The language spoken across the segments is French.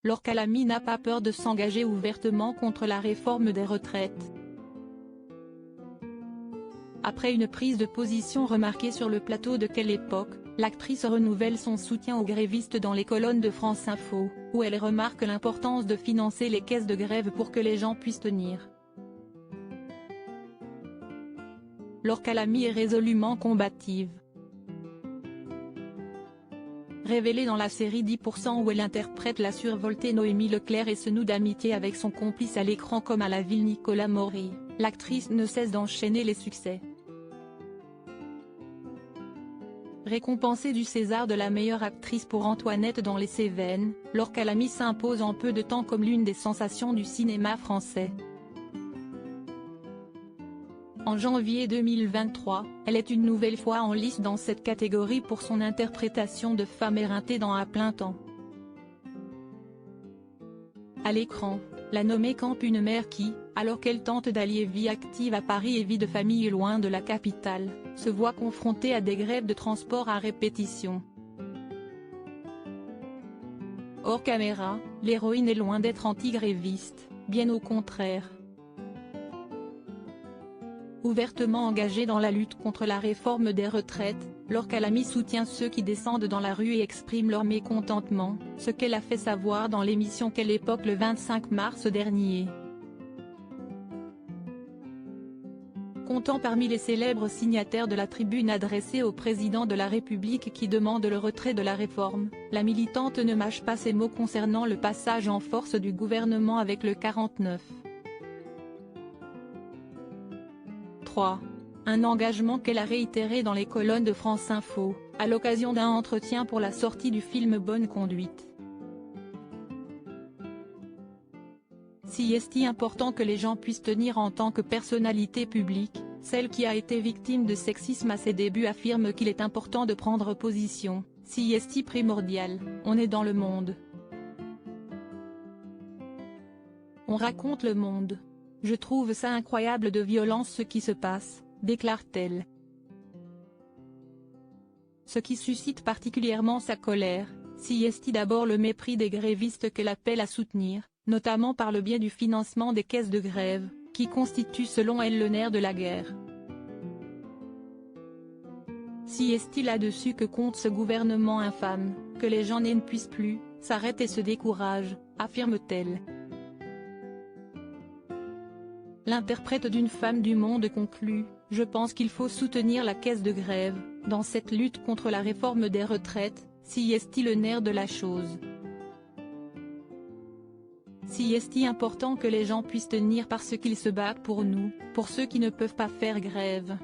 Laure Calamy n'a pas peur de s'engager ouvertement contre la réforme des retraites. Après une prise de position remarquée sur le plateau de Quelle époque, l'actrice renouvelle son soutien aux grévistes dans les colonnes de France Info, où elle remarque l'importance de financer les caisses de grève pour que les gens puissent tenir. Laure Calamy est résolument combative. Révélée dans la série 10% où elle interprète la survoltée Noémie Leclerc et se noue d'amitié avec son complice à l'écran comme à la ville Nicolas Maury, l'actrice ne cesse d'enchaîner les succès. Récompensée du César de la meilleure actrice pour Antoinette dans Les Cévennes, Laure Calamy s'impose en peu de temps comme l'une des sensations du cinéma français. En janvier 2023, elle est une nouvelle fois en lice dans cette catégorie pour son interprétation de femme éreintée dans À plein temps. À l'écran, la nommée campe une mère qui, alors qu'elle tente d'allier vie active à Paris et vie de famille loin de la capitale, se voit confrontée à des grèves de transport à répétition. Hors caméra, l'héroïne est loin d'être anti-gréviste, bien au contraire. Ouvertement engagée dans la lutte contre la réforme des retraites, Laure Calamy soutient ceux qui descendent dans la rue et expriment leur mécontentement, ce qu'elle a fait savoir dans l'émission Quelle époque le 25 mars dernier. Comptant parmi les célèbres signataires de la tribune adressée au président de la République qui demande le retrait de la réforme, la militante ne mâche pas ses mots concernant le passage en force du gouvernement avec le 49. 3. Un engagement qu'elle a réitéré dans les colonnes de France Info, à l'occasion d'un entretien pour la sortie du film Bonne conduite. Si est-il important que les gens puissent tenir en tant que personnalité publique, celle qui a été victime de sexisme à ses débuts affirme qu'il est important de prendre position, si est-il primordial, on est dans le monde. On raconte le monde. Je trouve ça incroyable de violence ce qui se passe, déclare-t-elle. Ce qui suscite particulièrement sa colère, si est d'abord le mépris des grévistes qu'elle appelle à soutenir, notamment par le biais du financement des caisses de grève, qui constituent selon elle le nerf de la guerre. Si est là-dessus que compte ce gouvernement infâme, que les gens n'en puissent plus, s'arrêtent et se découragent, affirme-t-elle. L'interprète d'une femme du Monde conclut, « Je pense qu'il faut soutenir la caisse de grève, dans cette lutte contre la réforme des retraites, si est le nerf de la chose. Si est important que les gens puissent tenir parce qu'ils se battent pour nous, pour ceux qui ne peuvent pas faire grève. »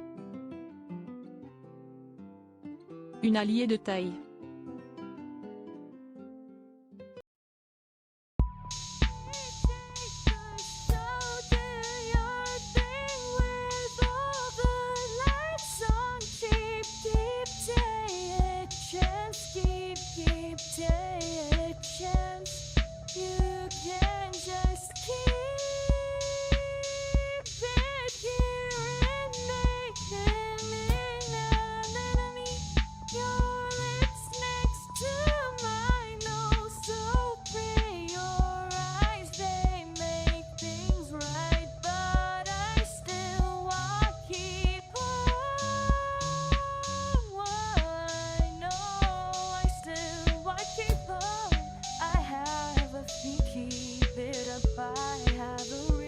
Une alliée de taille. Keep it up, I have a